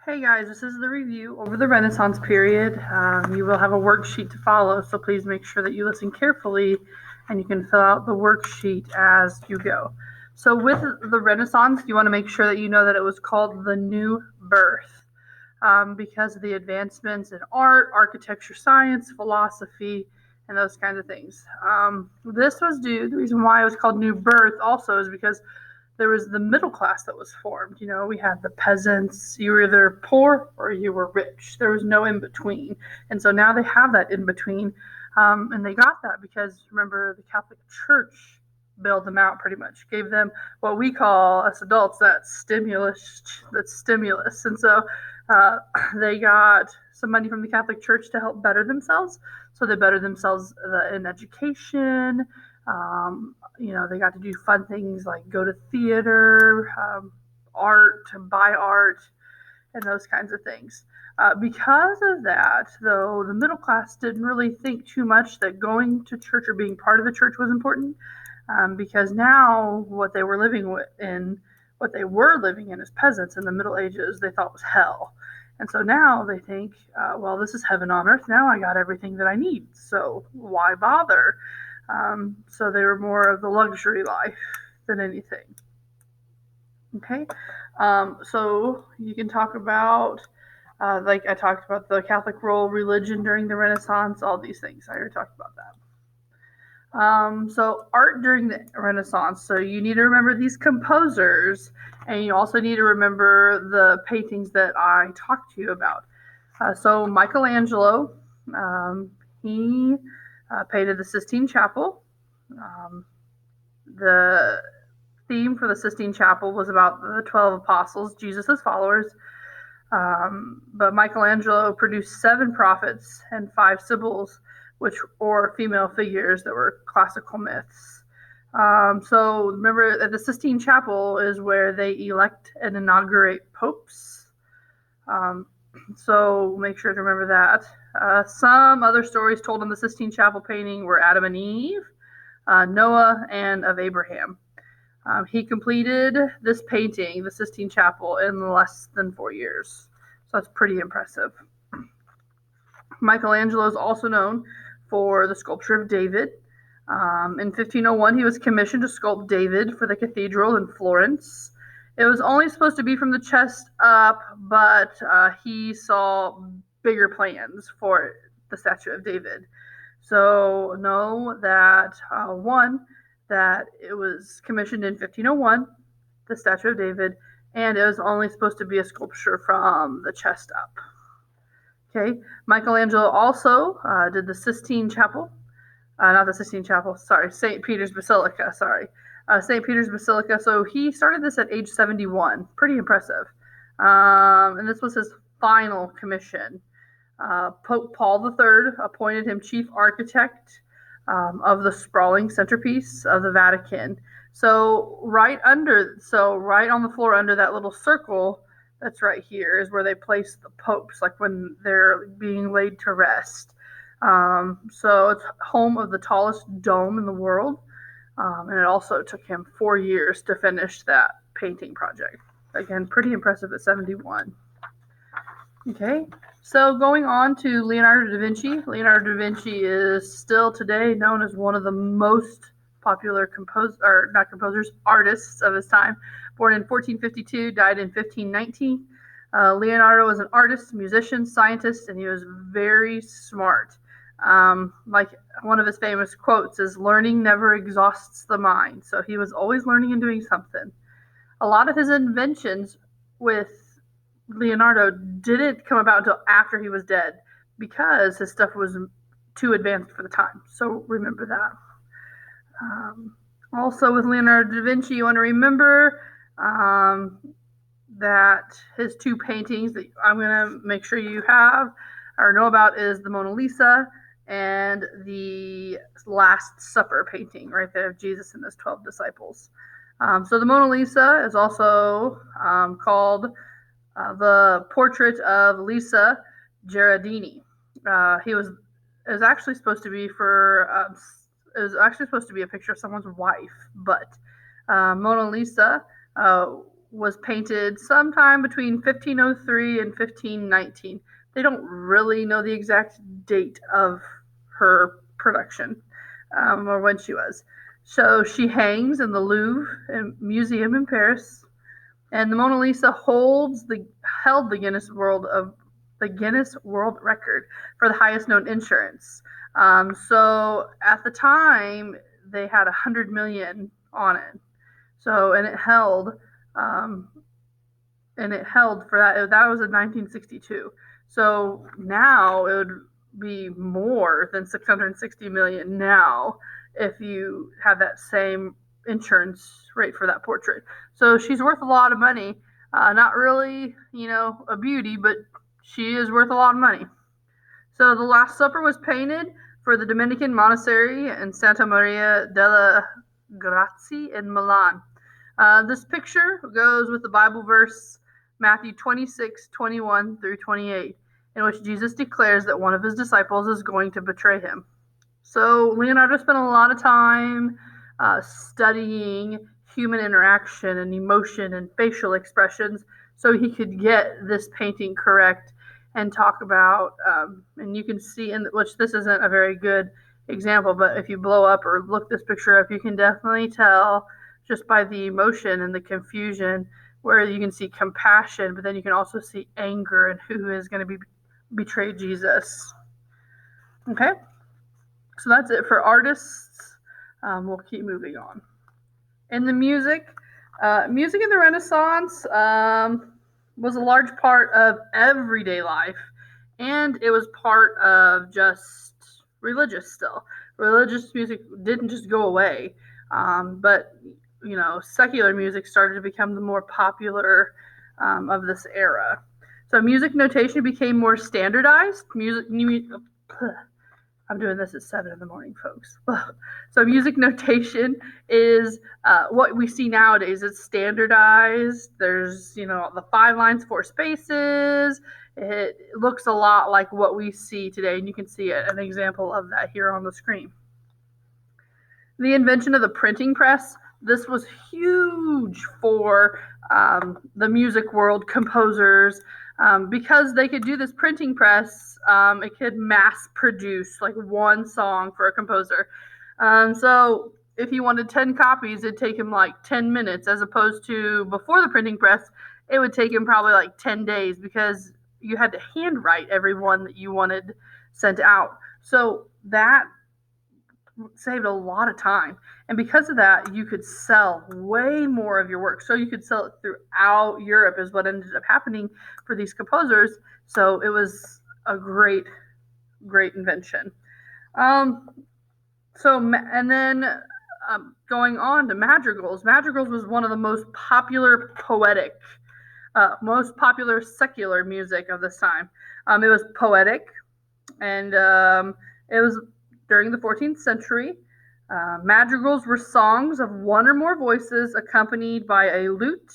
Hey guys, this is the review over the Renaissance period. You will have a worksheet to follow, so please make sure that you listen carefully and you can fill out the worksheet as you go. So, with the Renaissance, you want to make sure that you know that it was called the New Birth because of the advancements in art, architecture, science, philosophy, and those kinds of things. This was due, the reason why it was called New Birth also is because there was the middle class that was formed. You know, we had the peasants. You were either poor or you were rich. There was no in between. And so now they have that in between. And they got that because remember, the Catholic Church bailed them out pretty much, gave them what we call us adults that stimulus. That's stimulus. And so uh, they got some money from the Catholic Church to help better themselves. So they bettered themselves in education, they got to do fun things like go to theater, art, buy art, and those kinds of things. Because of that, though, the middle class didn't really think too much that going to church or being part of the church was important, because now what they were living in as peasants in the Middle Ages, they thought was hell. And so now they think, well, this is heaven on earth. Now I got everything that I need. So why bother? So they were more of the luxury life than anything. Okay. So you can talk about, like I talked about the Catholic role, religion during the Renaissance, all these things. I already talked about that. So art during the Renaissance. So you need to remember these composers, and you also need to remember the paintings that I talked to you about. So Michelangelo, he painted the Sistine Chapel. Um, the theme for the Sistine Chapel was about the 12 apostles, Jesus' followers. But Michelangelo produced 7 prophets and 5 sibyls, which or female figures that were classical myths. So remember that the Sistine Chapel is where they elect and inaugurate popes. Um, so make sure to remember that. Some other stories told in the Sistine Chapel painting were Adam and Eve, Noah, and of Abraham. He completed this painting, the Sistine Chapel, in less than 4 years. So that's pretty impressive. Michelangelo is also known for the sculpture of David. In 1501, he was commissioned to sculpt David for the cathedral in Florence. It was only supposed to be from the chest up, but he saw bigger plans for the statue of David. So know that one, that it was commissioned in 1501, the statue of David, and it was only supposed to be a sculpture from the chest up. Okay, Michelangelo also did the Sistine Chapel, not the Sistine Chapel, sorry, St. Peter's Basilica, sorry. St. Peter's Basilica. So he started this at age 71. Pretty impressive. And this was his final commission. Pope Paul III appointed him chief architect of the sprawling centerpiece of the Vatican. So right on the floor under that little circle that's right here is where they place the popes, like when they're being laid to rest. So it's home of the tallest dome in the world, and it also took him 4 years to finish that painting project. Again, pretty impressive at 71. Okay, so going on to Leonardo da Vinci. Leonardo da Vinci is still today known as one of the most popular artists of his time. Born in 1452, died in 1519. Leonardo was an artist, musician, scientist, and he was very smart. Like one of his famous quotes is, "Learning never exhausts the mind." So he was always learning and doing something. A lot of his inventions with Leonardo didn't come about until after he was dead because his stuff was too advanced for the time. So remember that. Also, with Leonardo da Vinci, you want to remember that his 2 paintings that I'm going to make sure you have or know about is the Mona Lisa and the Last Supper painting right there of Jesus and his 12 disciples. So the Mona Lisa is also called the portrait of Lisa Gherardini. He was it was actually supposed to be it was actually supposed to be a picture of someone's wife, but Mona Lisa was painted sometime between 1503 and 1519. They don't really know the exact date of her production, or when she was. So she hangs in the Louvre Museum in Paris, and the Mona Lisa held the Guinness World Record for the highest known insurance. So at the time, they had 100 million on it. So um, and it held for that. That was in 1962. So now it would be more than 660 million now if you have that same insurance rate for that portrait. So she's worth a lot of money. Not really, a beauty, but she is worth a lot of money. So the Last Supper was painted for the Dominican monastery in Santa Maria delle Grazie in Milan. This picture goes with the Bible verse Matthew 26:21 through 28, in which Jesus declares that one of his disciples is going to betray him. So Leonardo spent a lot of time studying human interaction and emotion and facial expressions so he could get this painting correct and talk about, and you can see, which this isn't a very good example, but if you blow up or look this picture up, you can definitely tell just by the emotion and the confusion, where you can see compassion, but then you can also see anger and who is going to betray Jesus. Okay, so that's it for artists. We'll keep moving on. In the music in the Renaissance was a large part of everyday life, and it was part of just religious still. Religious music didn't just go away, but secular music started to become the more popular of this era. So music notation became more standardized. I'm doing this at 7 in the morning, folks. So music notation is what we see nowadays. It's standardized. There's, the 5 lines, 4 spaces. It looks a lot like what we see today, and you can see an example of that here on the screen. The invention of the printing press, this was huge for the music world, composers, because they could do this printing press. It could mass produce like one song for a composer. So if he wanted 10 copies, it'd take him like 10 minutes, as opposed to before the printing press, it would take him probably like 10 days because you had to handwrite every one that you wanted sent out. So that saved a lot of time. And because of that, you could sell way more of your work. So you could sell it throughout Europe, is what ended up happening for these composers. So it was a great, great invention. Going on to madrigals. Madrigals was one of the most popular most popular secular music of this time. It was poetic, and it was during the 14th century. Madrigals were songs of one or more voices accompanied by a lute.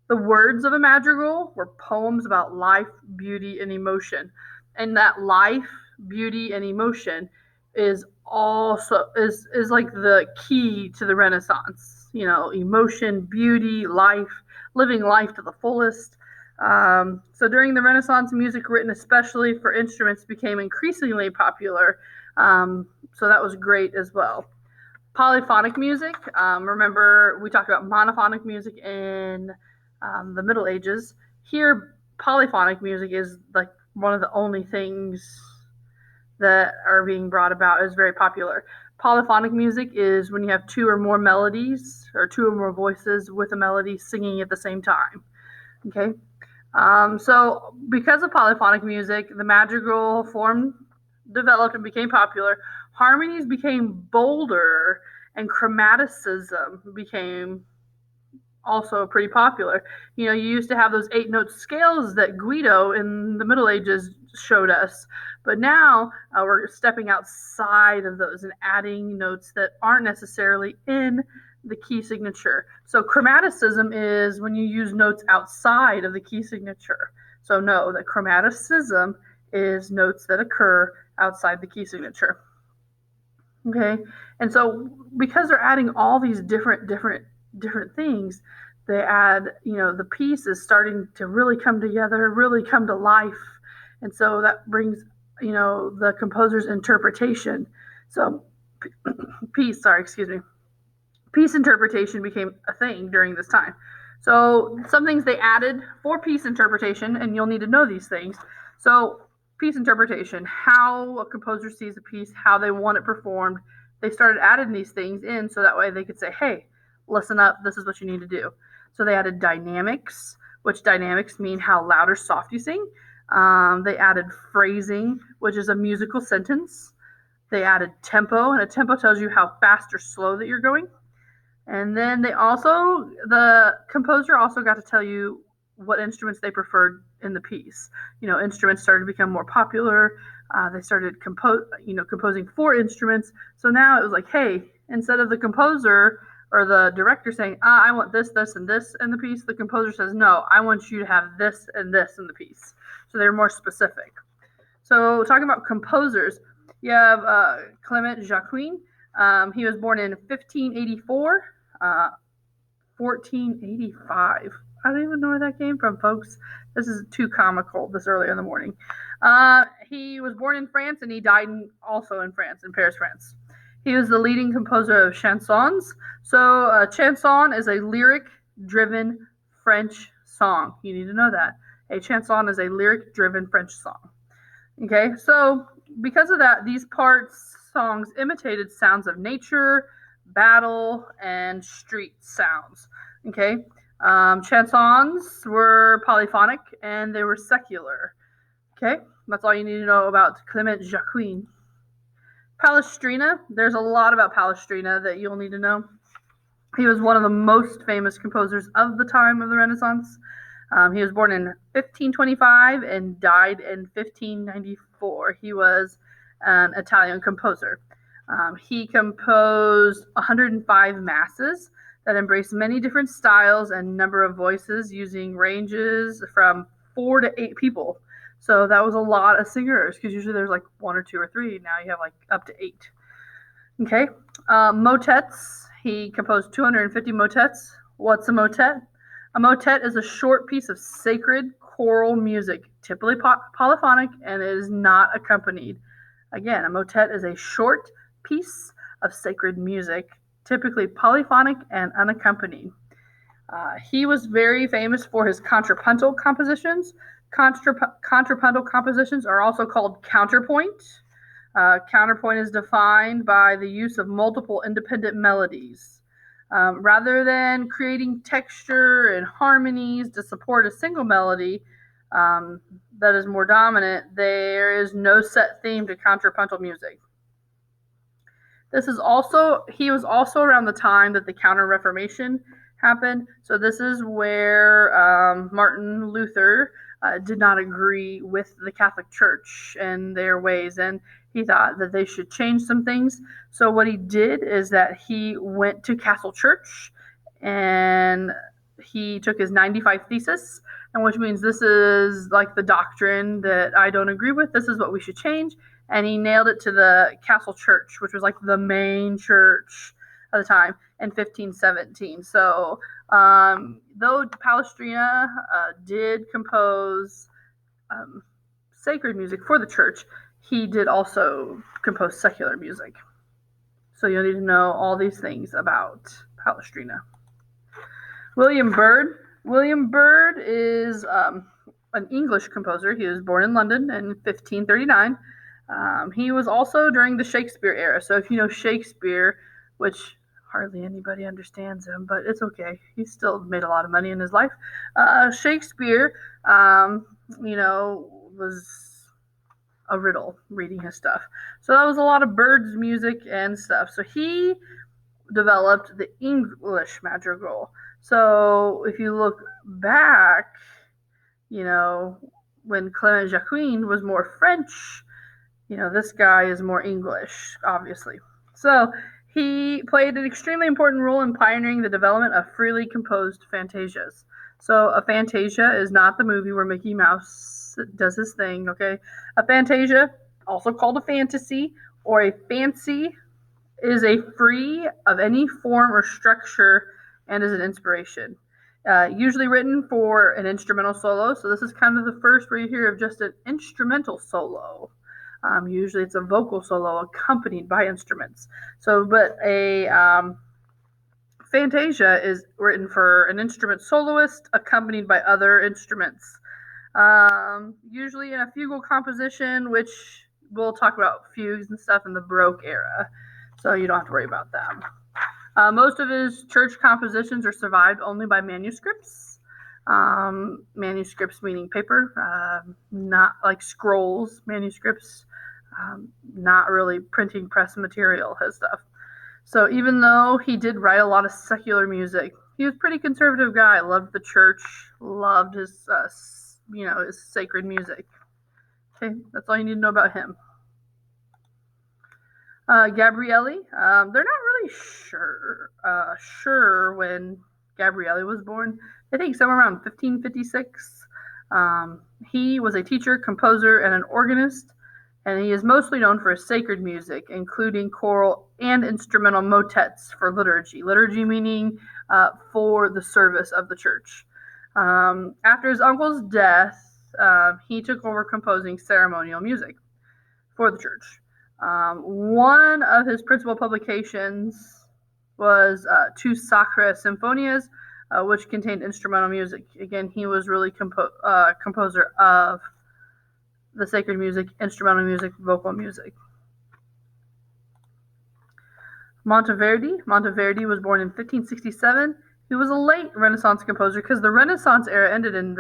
The words of a madrigal were poems about life, beauty, and emotion. And that life, beauty, and emotion is like the key to the Renaissance. Emotion, beauty, life, living life to the fullest. So during the Renaissance, music written especially for instruments became increasingly popular. So that was great as well. Polyphonic music. Remember, we talked about monophonic music in the Middle Ages. Here, polyphonic music is like one of the only things that are being brought about. Is very popular. Polyphonic music is when you have 2 or more melodies or 2 or more voices with a melody singing at the same time. Okay. So because of polyphonic music, the madrigal form developed and became popular. Harmonies became bolder, and chromaticism became also pretty popular. You used to have those 8-note scales that Guido in the Middle Ages showed us, but now we're stepping outside of those and adding notes that aren't necessarily in the key signature. So chromaticism is when you use notes outside of the key signature. So know that chromaticism is notes that occur outside the key signature. Okay, and so because they're adding all these different things, they add, the piece is starting to really come together, really come to life. And so that brings, the composer's interpretation. So piece interpretation became a thing during this time. So some things they added for piece interpretation, and you'll need to know these things. So piece interpretation, how a composer sees a piece, how they want it performed. They started adding these things in so that way they could say, hey, listen up, this is what you need to do. So they added dynamics, which dynamics mean how loud or soft you sing. They added phrasing, which is a musical sentence. They added tempo, and a tempo tells you how fast or slow that you're going. And then the composer also got to tell you what instruments they preferred in the piece. Instruments started to become more popular. They started composing for instruments. So now it was like, hey, instead of the composer or the director saying, I want this, this, and this in the piece, the composer says, no, I want you to have this and this in the piece. So they're more specific. So talking about composers, you have Clement Jacquin. He was born in 1584, 1485. I don't even know where that came from, folks. This is too comical this early in the morning. He was born in France, and he died also in France, in Paris, France. He was the leading composer of chansons. So a chanson is a lyric-driven French song. You need to know that. A chanson is a lyric-driven French song. Okay, so because of that, these songs imitated sounds of nature, battle, and street sounds. Okay, chansons were polyphonic and they were secular. Okay, that's all you need to know about Clement Jacquin. Palestrina, there's a lot about Palestrina that you'll need to know. He was one of the most famous composers of the time of the Renaissance. He was born in 1525 and died in 1594. He was an Italian composer. He composed 105 masses that embraced many different styles and number of voices using ranges from 4 to 8 people. So that was a lot of singers because usually there's like 1 or 2 or 3. Now you have like up to 8. Okay. Motets. He composed 250 motets. What's a motet? A motet is a short piece of sacred choral music, typically polyphonic, and is not accompanied. Again, a motet is a short piece of sacred music, typically polyphonic and unaccompanied. He was very famous for his contrapuntal compositions. Contrapuntal compositions are also called counterpoint. Counterpoint is defined by the use of multiple independent melodies. Rather than creating texture and harmonies to support a single melody that is more dominant, there is no set theme to contrapuntal music. He was also around the time that the Counter-Reformation happened. So this is where Martin Luther did not agree with the Catholic Church and their ways, and he thought that they should change some things. So what he did is that he went to Castle Church and he took his 95 Thesis, and which means this is like the doctrine that I don't agree with. This is what we should change. And he nailed it to the Castle Church, which was like the main church at the time, in 1517. So though Palestrina did compose sacred music for the church, he did also compose secular music. So you'll need to know all these things about Palestrina. William Byrd. William Byrd is an English composer. He was born in London in 1539. He was also during the Shakespeare era. So if you know Shakespeare, which hardly anybody understands him, but it's okay. He still made a lot of money in his life. Shakespeare, was a riddle reading his stuff. So that was a lot of Byrd's music and stuff. So he developed the English madrigal. So if you look back, when Clement Jacquin was more French, this guy is more English, obviously. So he played an extremely important role in pioneering the development of freely composed fantasias. So a fantasia is not the movie where Mickey Mouse does his thing, okay? A fantasia, also called a fantasy or a fancy, is a free of any form or structure and is an inspiration. Usually written for an instrumental solo. So this is kind of the first where you hear of just an instrumental solo. Usually it's a vocal solo accompanied by instruments. But a fantasia is written for an instrument soloist accompanied by other instruments. Usually in a fugal composition, which we'll talk about fugues and stuff in the Baroque era, so you don't have to worry about them. Most of his church compositions are survived only by manuscripts. Manuscripts meaning paper, not like scrolls, manuscripts, not really printing press material, his stuff. So even though he did write a lot of secular music, he was a pretty conservative guy, loved the church, loved his, his sacred music. Okay, that's all you need to know about him. Gabrielli, they're not really sure when Gabrielli was born. I think somewhere around 1556. He was a teacher, composer, and an organist, and he is mostly known for his sacred music, including choral and instrumental motets for liturgy. Liturgy meaning for the service of the church. After his uncle's death, he took over composing ceremonial music for the church. One of his principal publications was Two Sacra Symphonias, which contained instrumental music. Again, he was really composer of the sacred music, instrumental music, vocal music. Monteverdi was born in 1567. He was a late Renaissance composer because the Renaissance era ended in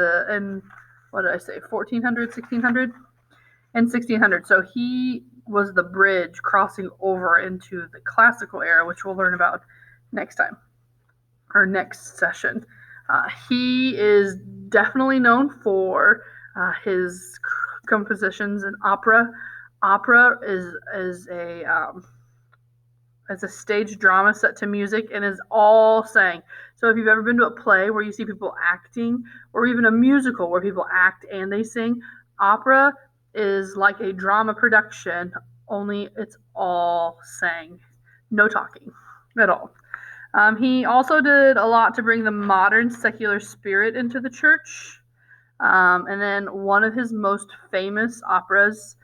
1400, 1600? In 1600. So he was the bridge crossing over into the classical era, which we'll learn about next time, or next session. He is definitely known for his compositions in opera. Opera is a stage drama set to music and is all sang. So if you've ever been to a play where you see people acting, or even a musical where people act and they sing, opera is like a drama production, only it's all sang. No talking at all. He also did a lot to bring the modern secular spirit into the church. And then one of his most famous operas,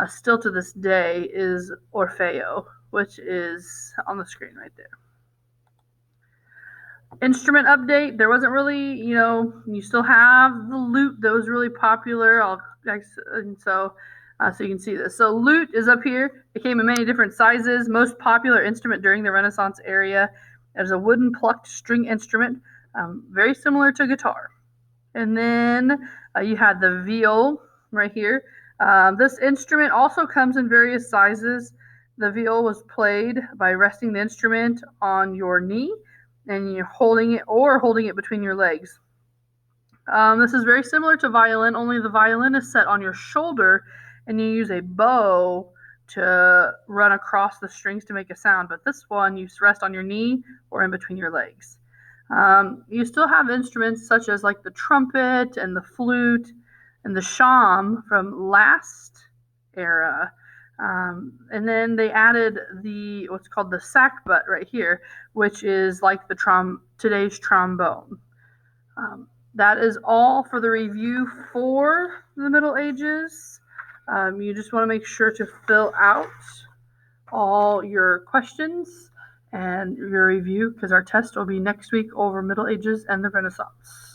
still to this day, is Orfeo, which is on the screen right there. Instrument update, there wasn't really, you still have the lute that was really popular. So you can see this. So lute is up here. It came in many different sizes. Most popular instrument during the Renaissance era is a wooden plucked string instrument, very similar to guitar. And then you had the viol right here. This instrument also comes in various sizes. The viol was played by resting the instrument on your knee and you're holding it between your legs. This is very similar to violin, only the violin is set on your shoulder and you use a bow to run across the strings to make a sound. But this one, you rest on your knee or in between your legs. You still have instruments such as like the trumpet and the flute and the shawm from last era. And then they added what's called the sackbut right here, which is like today's trombone. That is all for the review for the Middle Ages. You just want to make sure to fill out all your questions and your review because our test will be next week over Middle Ages and the Renaissance.